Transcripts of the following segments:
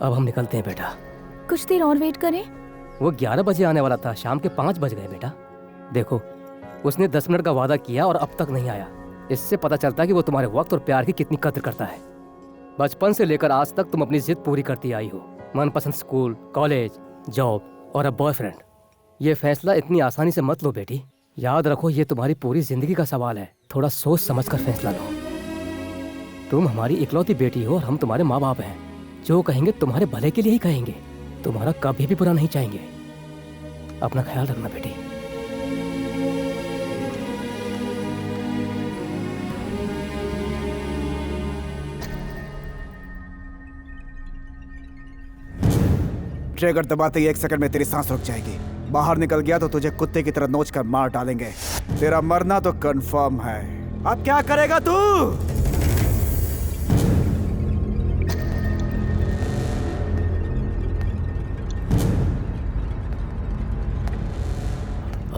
अब हम निकलते हैं बेटा। कुछ देर और वेट करें? वो 11 बजे आने वाला था, शाम के 5 बज गए बेटा। देखो, उसने 10 मिनट का वादा किया और अब तक नहीं आया। इससे पता चलता है कि वो तुम्हारे वक्त और प्यार की कितनी कद्र करता है। बचपन से लेकर आज तक तुम अपनी जिद पूरी करती आई हो। मनपसंद स्कूल, कॉलेज, जॉब और अब बॉयफ्रेंड। ये फैसला इतनी आसानी से मत लो बेटी। याद रखो, ये तुम्हारी पूरी जिंदगी का सवाल है। थोड़ा सोच समझ कर फैसला लो। तुम हमारी इकलौती बेटी हो और हम तुम्हारे माँ बाप हैं। जो कहेंगे तुम्हारे भले के लिए ही कहेंगे। तुम्हारा कभी भी बुरा नहीं चाहेंगे। अपना ख्याल रखना बेटी। ट्रिगर दबाते ही 1 सेकंड में तेरी सांस रुक जाएगी। बाहर निकल गया तो तुझे कुत्ते की तरह नोच कर मार डालेंगे। तेरा मरना तो कंफर्म है। अब क्या करेगा तू?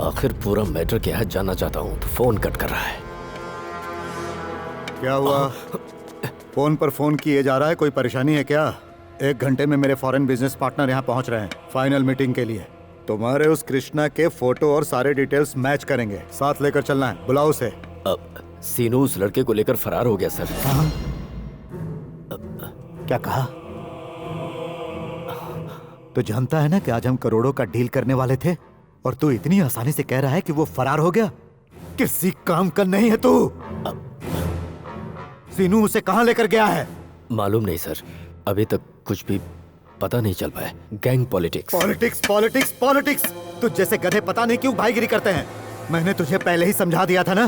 आखिर पूरा मैटर क्या है जानना चाहता हूँ, तो फोन कट कर रहा है। क्या हुआ? फोन पर फोन किए जा रहा है, कोई परेशानी है क्या? 1 घंटे में मेरे फॉरेन बिजनेस पार्टनर यहाँ पहुँच रहे हैं फाइनल मीटिंग के लिए। तुम्हारे उस कृष्णा के फोटो और सारे डिटेल्स मैच करेंगे। साथ लेकर चलना है, बुलाओ उसे। अब सीनू उस लड़के को लेकर फरार हो गया सर। क्या कहा? तो जानता है ना कि आज हम करोड़ों का डील करने वाले थे और तू इतनी आसानी से कह रहा है कि वो फरार हो गया। किसी काम का नहीं है तू। सीनू उसे कहां लेकर गया है? मालूम नहीं सर, अभी तक कुछ भी पता नहीं चल पाया। Gang politics politics politics politics. तुझ जैसे गधे पता नहीं क्यों भाईगिरी करते हैं। मैंने तुझे पहले ही समझा दिया था ना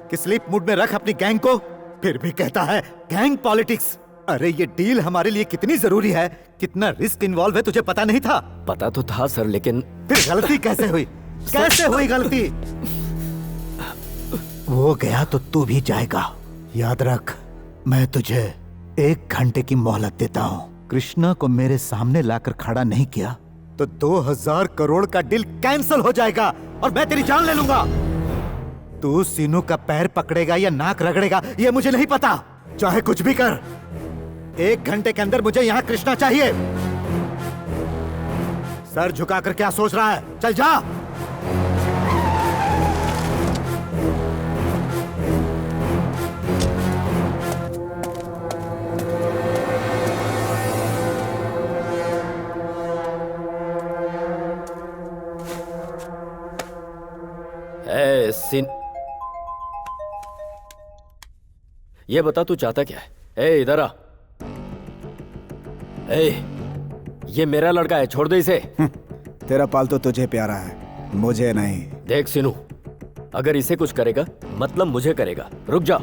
कि स्लीप मूड में रख अपनी गैंग को, फिर भी कहता है गैंग पॉलिटिक्स। अरे ये डील हमारे लिए कितनी जरूरी है, कितना रिस्क इन्वॉल्व है, तुझे पता नहीं था? पता तो था सर, लेकिन फिर गलती कैसे हुई? कैसे हुई गलती? वो गया तो तू भी जाएगा। याद रख, मैं तुझे 1 घंटे की मोहलत देता हूँ। कृष्णा को मेरे सामने लाकर खड़ा नहीं किया तो 2000 करोड़ का डील कैंसिल हो जाएगा और मैं तेरी जान ले लूंगा। तू सीनू का पैर पकड़ेगा या नाक रगड़ेगा ये मुझे नहीं पता। चाहे कुछ भी कर, 1 घंटे के अंदर मुझे यहाँ कृष्णा चाहिए। सर झुकाकर क्या सोच रहा है? चल जा। ये बता तू चाहता क्या है? इधर आ। ये मेरा लड़का है, छोड़ दे इसे। तेरा पालतू तुझे प्यारा है, मुझे नहीं। देख सीनू, अगर इसे कुछ करेगा मतलब मुझे करेगा। रुक जा।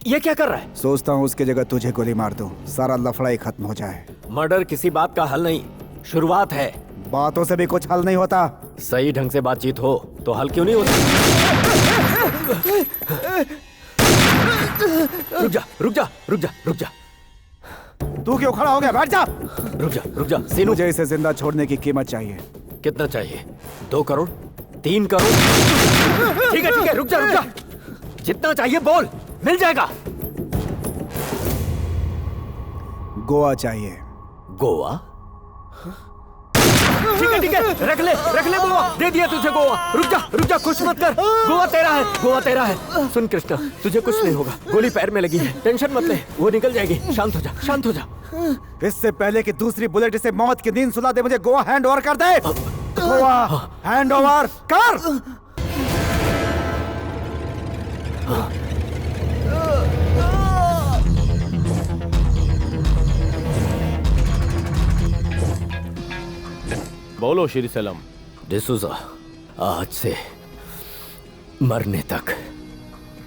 ये क्या कर रहा है? सोचता हूँ उसकी जगह तुझे गोली मार दूं, सारा लफड़ा ही खत्म हो जाए। मर्डर किसी बात का हल नहीं, शुरुआत है। बातों से भी कुछ हल नहीं होता। सही ढंग से बातचीत हो तो हल क्यों नहीं होता? रुक जा, रुक जा, रुक जा, रुक जा। तू क्यों खड़ा हो गया? बैठ जा। रुक जा सीनू। मुझे इसे जिंदा छोड़ने की कीमत चाहिए। कितना चाहिए? 2 करोड़? 3 करोड़? ठीक है, रुक जा। जितना चाहिए बोल, मिल जाएगा। गोवा चाहिए। गोवा? ठीक है, रख ले गोवा। दे दिया तुझे गोवा। रुक जा, कुछ मत कर। गोवा तेरा है। सुन कृष्णा, तुझे कुछ नहीं होगा। गोली पैर में लगी है, टेंशन मत ले, वो निकल जाएगी। शांत हो जा। इससे पहले कि दूसरी बुलेट इसे मौत की नींद सुला दे, मुझे गोवा हैंड ओवर कर दे। गोवा हैंड ओवर कर। बोलो श्री सलम। डिसूजा, आज से मरने तक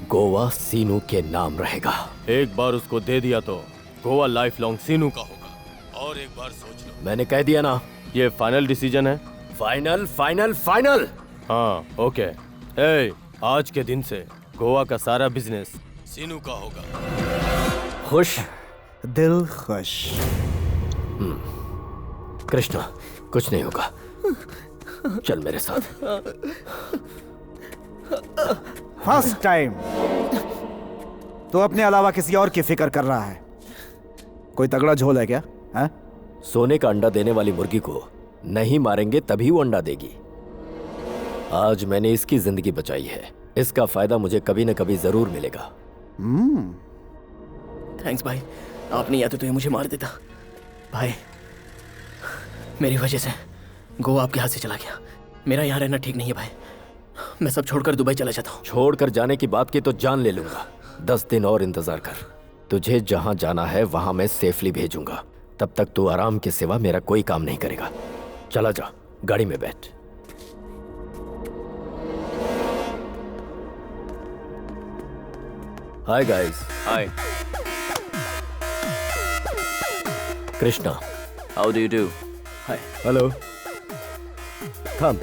गोवा सीनू के नाम रहेगा। एक बार उसको दे दिया तो गोवा लाइफ लॉन्ग सीनू का होगा। और एक बार सोच लो। मैंने कह दिया ना, ये फाइनल डिसीजन है। फाइनल। हाँ, ओके। आज के दिन से गोवा का सारा बिजनेस सीनू का होगा। खुश? दिल खुश। कृष्णा, कुछ नहीं होगा, चल मेरे साथ। फर्स्ट टाइम तो अपने अलावा किसी और की फिक्र कर रहा है। कोई तगड़ा झोल है क्या? है? सोने का अंडा देने वाली मुर्गी को नहीं मारेंगे तभी वो अंडा देगी। आज मैंने इसकी जिंदगी बचाई है, इसका फायदा मुझे कभी न कभी जरूर मिलेगा। थैंक्स भाई, आपने या तो ये मुझे मार देता। भाई मेरी वजह से गोवा आपके हाथ से चला गया। मेरा यहाँ रहना ठीक नहीं है भाई, मैं सब छोड़कर दुबई चला जाता हूँ। छोड़कर जाने की बात की तो जान ले लूंगा। 10 दिन और इंतजार कर, तुझे जहां जाना है वहां मैं सेफली भेजूंगा। तब तक तू आराम के सिवा मेरा कोई काम नहीं करेगा। चला जा, गाड़ी में बैठ। Hi guys. Hi. Krishna. How do you do? Hi. Hello. Come.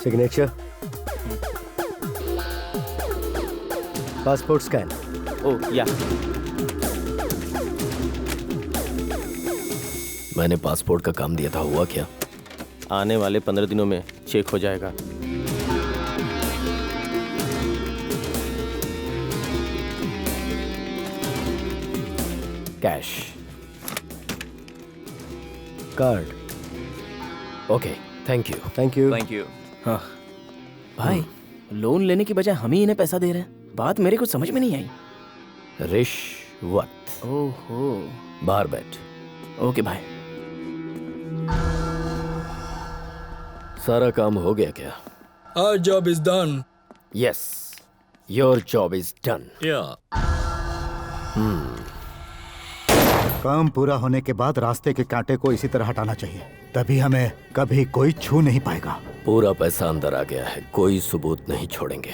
Signature, passport scan. Oh yeah. मैंने पासपोर्ट का काम दिया था, हुआ क्या? आने वाले 15 दिनों में चेक हो जाएगा। Cash. Card. Okay, thank you. Thank you. Thank you. हाँ भाई, लोन लेने की बजाय हम ही इन्हें पैसा दे रहे हैं। बात मेरे को समझ में नहीं आई। रिश्वत। ओहो। बाहर बैठ। ओके भाई। सारा काम हो गया क्या? Our job is done. Yes, your job is done. Yeah. काम पूरा होने के बाद रास्ते के कांटे को इसी तरह हटाना चाहिए, तभी हमें कभी कोई छू नहीं पाएगा। पूरा पैसा अंदर आ गया है, कोई सबूत नहीं छोड़ेंगे।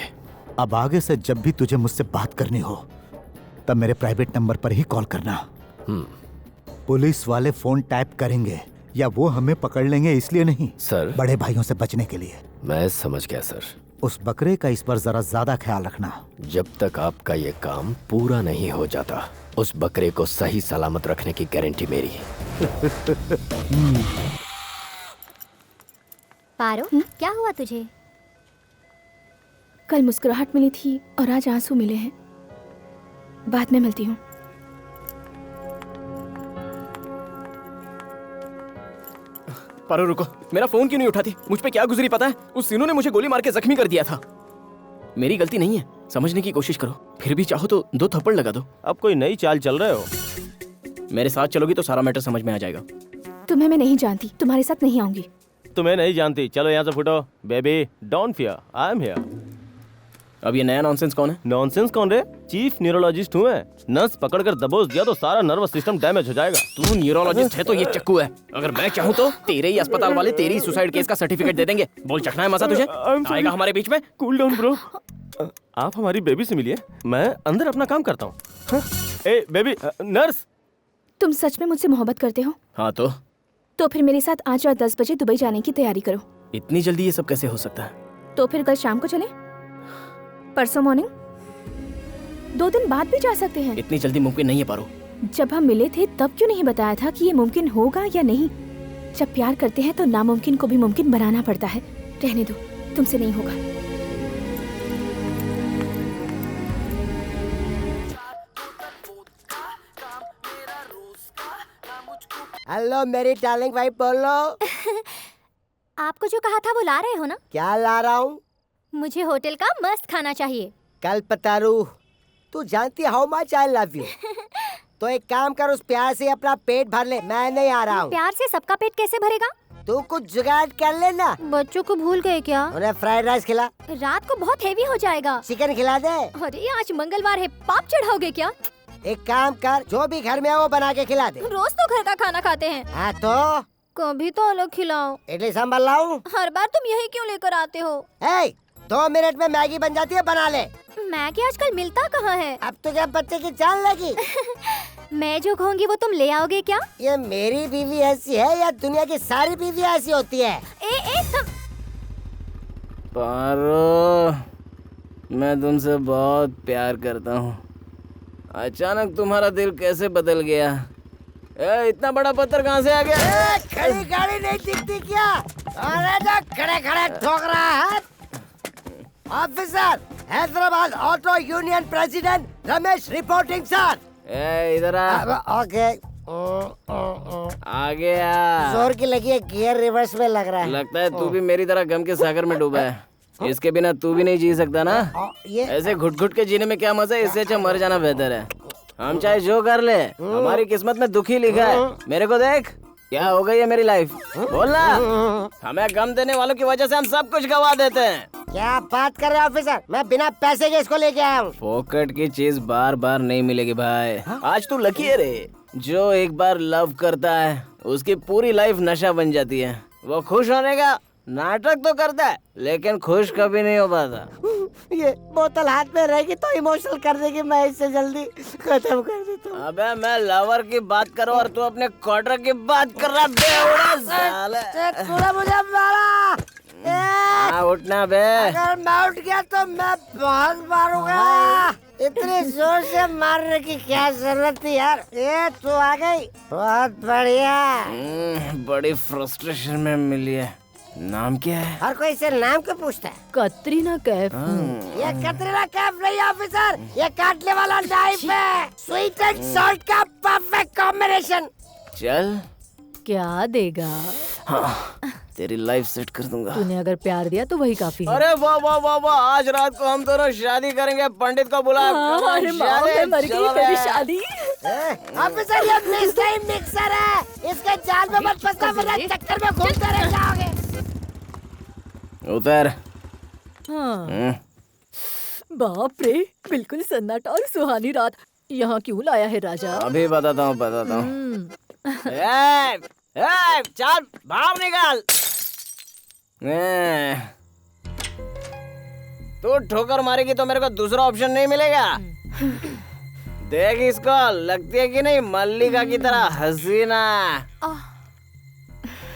अब आगे से जब भी तुझे मुझसे बात करनी हो तब मेरे प्राइवेट नंबर पर ही कॉल करना। पुलिस वाले फोन टैप करेंगे या वो हमें पकड़ लेंगे इसलिए नहीं, सर। बड़े भाइयों से बचने के लिए। मैं समझ गया सर। उस बकरे का इस पर जरा ज्यादा ख्याल रखना। जब तक आपका ये काम पूरा नहीं हो जाता, उस बकरे को सही सलामत रखने की गारंटी मेरी है। पारो, क्या हुआ तुझे? कल मुस्कुराहट मिली थी और आज आंसू मिले हैं। बाद में मिलती हूँ। पारो रुको, मेरा फोन क्यों नहीं उठाती? मुझ पे क्या गुजरी पता है? उस सीनू ने मुझे गोली मार के जख्मी कर दिया था। मेरी गलती नहीं है, समझने की कोशिश करो। फिर भी चाहो तो 2 थप्पड़ लगा दो। अब कोई नई चाल चल रहे हो? मेरे साथ चलोगी तो सारा मैटर समझ में आ जाएगा। तुम्हें मैं नहीं जानती, तुम्हारे साथ नहीं आऊंगी। तुम्हें नहीं जानती, चलो यहाँ से फुटो। Baby don't fear, I am here. अब ये नया नॉनसेंस कौन है? नॉनसेंस कौन रे? चीफ न्यूरोलॉजिस्ट हूँ मैं। नस पकड़कर दबोच दिया तो सारा नर्वस सिस्टम डैमेज हो जाएगा। तू न्यूरोलॉजिस्ट है तो ये चक्कू है। अगर मैं चाहूँ तो तेरे ही अस्पताल वाले तेरी सुसाइड केस का सर्टिफिकेट दे देंगे। बोल, चखना है मजा तुझे? आएगा हमारे बीच में? Cool down bro. आप हमारी बेबी से मिलिए, मैं अंदर अपना काम करता हूँ। ए बेबी, नर्स। तुम सच में मुझसे मोहब्बत करते हो? हाँ तो फिर मेरे साथ आज रात 10 बजे दुबई जाने की तैयारी करो। इतनी जल्दी ये सब कैसे हो सकता है? तो फिर कल शाम को चलें? परसों मॉर्निंग? 2 दिन बाद भी जा सकते हैं। इतनी जल्दी मुमकिन नहीं है पारो। जब हम मिले थे तब क्यों नहीं बताया था कि ये मुमकिन होगा या नहीं? जब प्यार करते हैं तो नामुमकिन को भी मुमकिन बनाना पड़ता है। रहने दो, तुमसे नहीं होगा। हेलो मेरी डार्लिंग भाई, बोलो। आपको जो कहा था वो ला रहे हो ना? क्या ला रहा हूँ? मुझे होटल का मस्त खाना चाहिए। कल पतारू, तू जानती how much I love you. तो एक काम कर, उस प्यार से अपना पेट भर ले, मैं नहीं आ रहा हूँ। प्यार से सबका पेट कैसे भरेगा? तू कुछ जुगाड़ कर लेना। बच्चों को भूल गए क्या? उन्हें फ्राइड राइस खिला। रात को बहुत हेवी हो जाएगा। चिकन खिला दे। अरे आज मंगलवार है, पाप चढ़ाओगे क्या? एक काम कर, जो भी घर में है वो बना के खिला दे। रोज तो घर का खाना खाते हैं। हाँ तो कभी तो अलग खिलाओ। इडली सांभर लाऊं? हर बार तुम यही क्यों लेकर आते हो? 2 मिनट में मैगी बन जाती है, बना ले। मैगी आजकल मिलता कहाँ है? अब तुझे बच्चे की जान लगी। मैं जो कहूँगी वो तुम ले आओगे क्या? ये मेरी बीवी ऐसी है या दुनिया की सारी बीवी ऐसी होती है? पारो, मैं तुमसे बहुत प्यार करता हूँ। अचानक तुम्हारा दिल कैसे बदल गया? इतना बड़ा पत्थर कहाँ से आ गया? खड़ी गाड़ी नहीं दिखती क्या? अरे जो खड़े खड़े ठोक रहा है। Officer, Hyderabad auto union president Ramesh reporting sir. इधर आ। ओके। आ गया। जोर की लगी है, गियर रिवर्स में लग रहा है। लगता है तू भी मेरी तरह गम के सागर में डूबा है। इसके बिना तू भी नहीं जी सकता ना। ऐसे घुट घुट के जीने में क्या मजा है, इससे अच्छा मर जाना बेहतर है। हम चाहे जो कर ले, हमारी किस्मत में दुखी लिखा है। मेरे को देख, क्या हो गई है मेरी लाइफ, बोलना। हमें गम देने वालों की वजह से हम सब कुछ गवा देते हैं। क्या बात कर रहे हो ऑफिसर? मैं बिना पैसे के इसको लेके आया हूँ। पॉकेट की चीज बार बार नहीं मिलेगी भाई। आज तू लकी है रे, जो एक बार लव करता है उसकी पूरी लाइफ नशा बन जाती है। वो खुश होने का नाटक तो करता है, लेकिन खुश कभी नहीं हो पाता। ये बोतल हाथ में रहेगी तो इमोशनल कर देगी, मैं इससे जल्दी खत्म कर देता हूँ। अबे मैं लवर की बात करूँ और तू अपने क्वार्टर की बात कर रहा बेवड़ा साले। तूने मुझे मारा। उठना बे। अगर मैं उठ गया तो मैं बहुत मारूंगा। इतनी जोर से मारने की क्या जरूरत थी यार? ये तू आ गई, बहुत बढ़िया। बड़ी फ्रस्ट्रेशन में मिली है। नाम क्या है? हर कोई इसे नाम क्यों पूछता है? कतरीना कैफ। ये कतरीना कैफ नहीं ऑफिसर, ये काटने वाला नाइफ है। स्वीट एंड सॉल्ट का परफेक्ट कॉम्बिनेशन। चल क्या देगा? हाँ, तेरी लाइफ सेट कर दूंगा। तूने अगर प्यार दिया तो वही काफी है। अरे वाह वाह वाह वाह, आज रात को हम दोनों शादी करेंगे। पंडित को बुला। अरे माँ, मैं मर गई, मेरी शादी। ऑफिसर, ये मिक्सर है, इसके जाल में मत फंसना वरना चक्कर में घूमते रह जाओगे। उतर। हाँ। बाप रे, बिल्कुल सन्नाटा और सुहानी रात। यहाँ क्यों लाया है राजा? अभी बताता हूँ बताता हूँ। चल बाहर निकल। तू ठोकर मारेगी तो मेरे को दूसरा ऑप्शन नहीं मिलेगा। देख इसको, लगती है कि नहीं मल्लिका की तरह हसीना।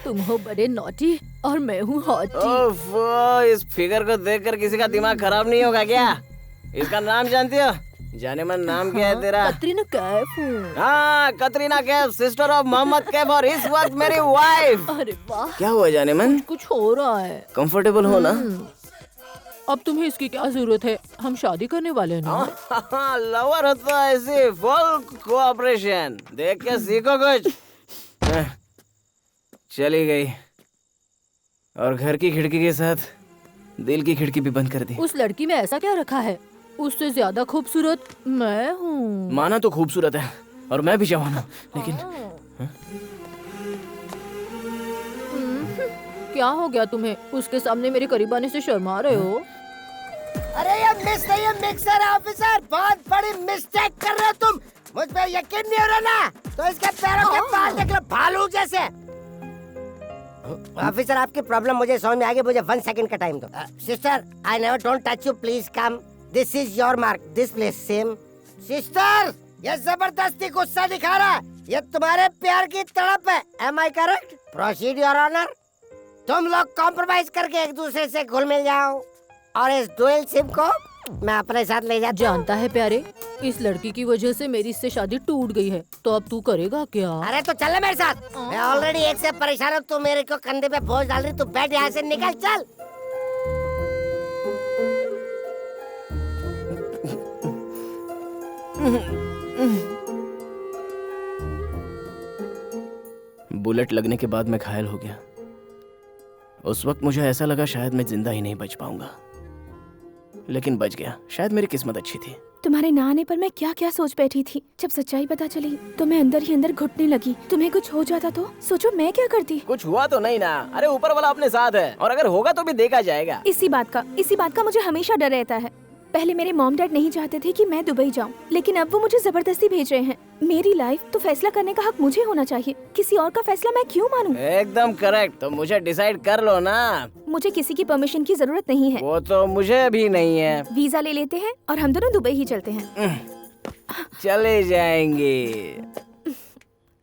तुम हो बड़े नॉटी और मैं हूँ हॉटी। ओफो, इस फिगर को देखकर किसी का दिमाग खराब नहीं होगा क्या? इसका नाम जानती हो? जाने मन नाम क्या है तेरा? कतरीना कैफ हूँ। हाँ, कतरीना कैफ, सिस्टर ऑफ मोहम्मद कैफ और इस वक्त मेरी वाइफ। अरे वाह, क्या हुआ जाने मन? कुछ हो रहा है। कंफर्टेबल हो ना? अब तुम्हें इसकी क्या जरूरत है? हम शादी करने वाले हैं ना। लवर होता है ऐसे फुल कोऑपरेशन। देख के सीखो कुछ। चली गई और घर की खिड़की के साथ दिल की खिड़की भी बंद कर दी। उस लड़की में ऐसा क्या रखा है? उससे ज्यादा खूबसूरत मैं हूँ। माना तो खूबसूरत है और मैं भी जवान हूँ, लेकिन क्या हो गया तुम्हें? उसके सामने मेरे करीब आने से शर्मा रहे हो? अरे ये मिस नहीं, ये मिक्सर है ऑफिसर। बहुत बड़ी मिस्टेक कर रहे हो तुम। मुझ पे यकीन नहीं हो रहा ना? तो इसके पैरों के बाल देख लो, भालू जैसे। ऑफिसर, आपकी प्रॉब्लम मुझे समझ में आ गई। मुझे 1 सेकंड का टाइम दो। Sister, I never don't touch you, please come. This is your mark, this place same. Sister, ये जबरदस्ती गुस्सा दिखा रहा है। ये तुम्हारे प्यार की तड़प है। Am I correct? Proceed your honour. तुम लोग कॉम्प्रोमाइज करके एक दूसरे से घुल मिल जाओ और इस डुअल सिम को मैं अपने साथ ले जाता। जानता है प्यारे, इस लड़की की वजह से मेरी इससे शादी टूट गई है। तो अब तू करेगा क्या? अरे तो चल मेरे साथ। मैं ऑलरेडी एक से परेशान हूँ, तू मेरे को कंधे पे बोझ डाल रही। तू बैठ यहाँ से, निकल चल। बुलेट लगने के बाद मैं घायल हो गया। उस वक्त मुझे ऐसा लगा शायद मैं जिंदा ही नहीं बच पाऊंगा, लेकिन बच गया। शायद मेरी किस्मत अच्छी थी। तुम्हारे ना आने पर मैं क्या क्या सोच बैठी थी। जब सच्चाई पता चली तो मैं अंदर ही अंदर घुटने लगी। तुम्हें कुछ हो जाता तो सोचो मैं क्या करती। कुछ हुआ तो नहीं ना? अरे ऊपर वाला अपने साथ है, और अगर होगा तो भी देखा जाएगा। इसी बात का मुझे हमेशा डर रहता है। पहले मेरे मॉम डैड नहीं चाहते थे कि मैं दुबई जाऊं, लेकिन अब वो मुझे जबरदस्ती भेज रहे हैं। मेरी लाइफ तो फैसला करने का हक मुझे होना चाहिए। किसी और का फैसला मैं क्यों मानूं? एकदम करेक्ट। तो मुझे डिसाइड कर लो ना। मुझे किसी की परमिशन की जरूरत नहीं है। वो तो मुझे भी नहीं है। वीजा ले लेते हैं और हम दोनों दुबई ही चलते हैं। चले जाएंगे।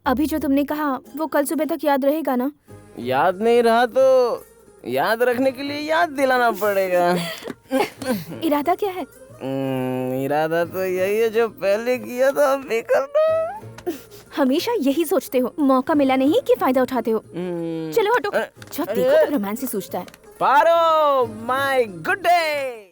अभी जो तुमने कहा वो कल सुबह तक याद रहेगा ना? याद नहीं रहा तो याद रखने के लिए याद दिलाना पड़ेगा। इरादा क्या है? इरादा तो यही है जो पहले किया था, अभी करना। हमेशा यही सोचते हो, मौका मिला नहीं कि फायदा उठाते हो। चलो हटो। जब देखो तो रोमांस ही सोचता है। पारो, माय गुड डे।